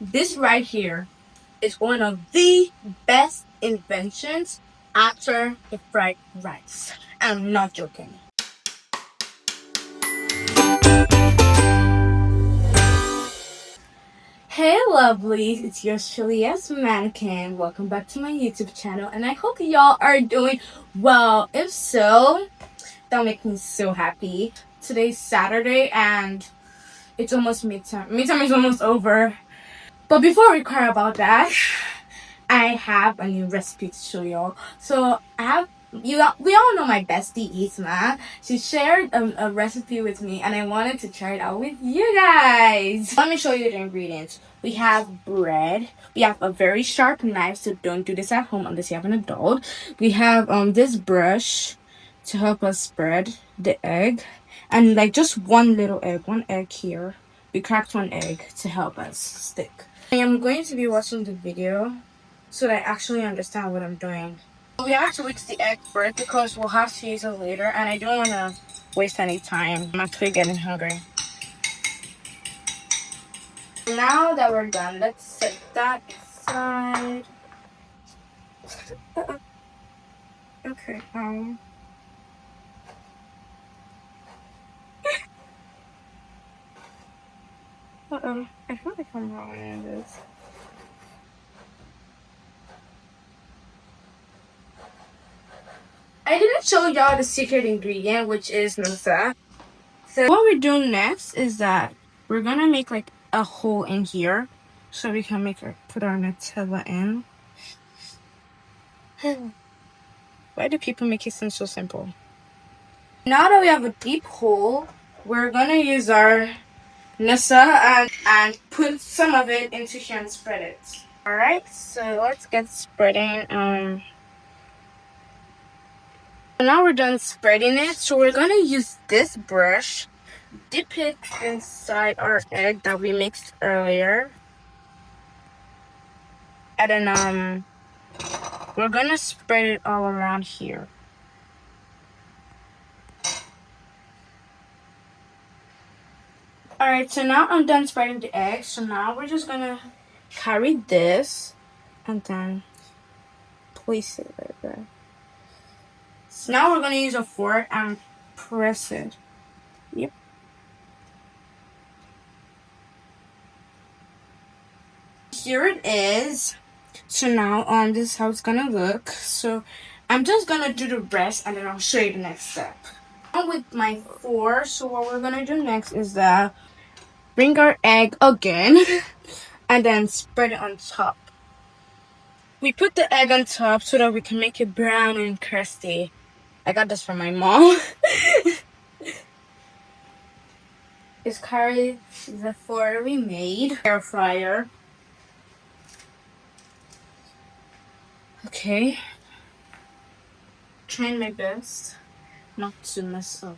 This right here is one of the best inventions after the fried rice. I'm not joking. Hey lovelies, it's yours truly, yes, Mannequin. Welcome back to my YouTube channel, and I hope y'all are doing well. If so, that'll make me so happy. Today's Saturday, and it's almost midterm. Midterm is almost over. But before we cry about that, I have a new recipe to show y'all. So I have we all know my bestie Isma. She shared a recipe with me, and I wanted to try it out with you guys. Let me show you the ingredients. We have bread. We have a very sharp knife, so don't do this at home unless you have an adult. We have this brush to help us spread the egg, and like just one egg here. We cracked one egg to help us stick. I am going to be watching the video so that I actually understand what I'm doing. We have to mix the egg first because we'll have to use it later, and I don't want to waste any time. I'm actually getting hungry. Now that we're done, let's set that aside. Okay, I feel like I'm wrong in this. I didn't show y'all the secret ingredient, which is nusa. So what we're doing next is that we're gonna make like a hole in here so we can put our Nutella in. Why do people make it seem so simple? Now that we have a deep hole, we're gonna use our nusa and put some of it into here and spread it. Alright, so let's get spreading. Now we're done spreading it, so we're gonna use this brush, dip it inside our egg that we mixed earlier, and then we're gonna spread it all around here. Alright, so now I'm done spreading the egg, so now we're just gonna carry this and then place it right there. So now we're gonna use a fork and press it. Yep. Here it is. So now this is how it's gonna look. So I'm just gonna do the rest and then I'll show you the next step. Now with my fork, so what we're gonna do next is that bring our egg again and then spread it on top. We put the egg on top so that we can make it brown and crusty. I got this from my mom. It's carried the fork we made. Air fryer. Okay. Trying my best not to mess up.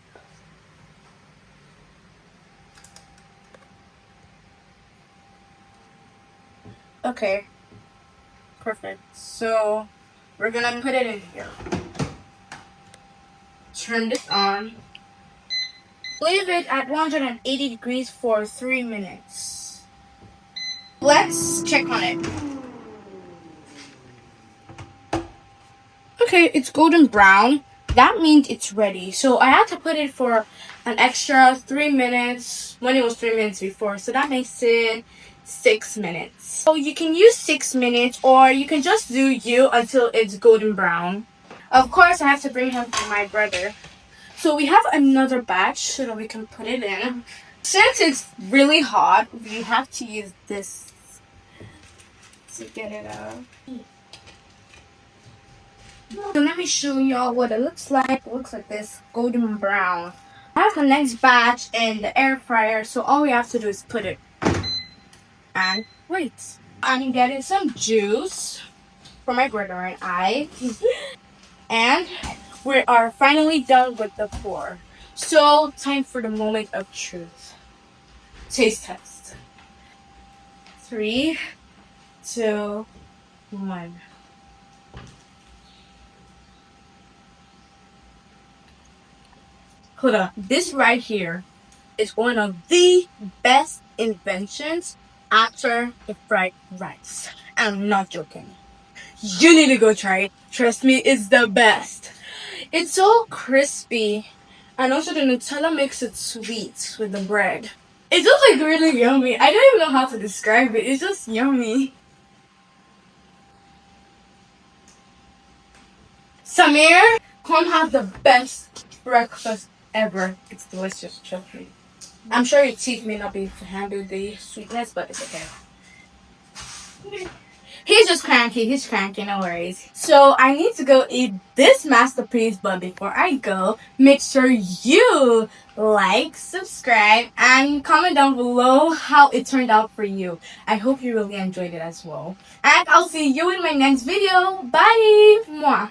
Okay. Perfect. So we're gonna put it in here. Turn this on. Leave it at 180 degrees for 3 minutes. Let's check on it. Okay, it's golden brown. That means it's ready. So I had to put it for an extra 3 minutes when it was 3 minutes before. So that makes it 6 minutes. So you can use 6 minutes or you can just do you until it's golden brown. Of course, I have to bring him for my brother. So we have another batch so that we can put it in. Since it's really hot, we have to use this to get it out. So let me show y'all what it looks like. It looks like this, golden brown. I have the next batch in the air fryer, so all we have to do is put it and wait. I'm getting some juice for my brother and I. And we are finally done with the pour. So time for the moment of truth. Taste test. 3, 2, 1. Hold on. This right here is one of the best inventions after the fried rice. I'm not joking. You need to go try it. Trust me, it's the best. It's so crispy. And also the Nutella makes it sweet with the bread. It's just like really yummy. I don't even know how to describe it. It's just yummy. Samir, come have the best breakfast ever. It's delicious, trust me. I'm sure your teeth may not be able to handle the sweetness, but it's okay. He's just cranky. He's cranky, no worries. So I need to go eat this masterpiece, but before I go, make sure you like, subscribe, and comment down below how it turned out for you. I hope you really enjoyed it as well. And I'll see you in my next video. Bye! Mwah!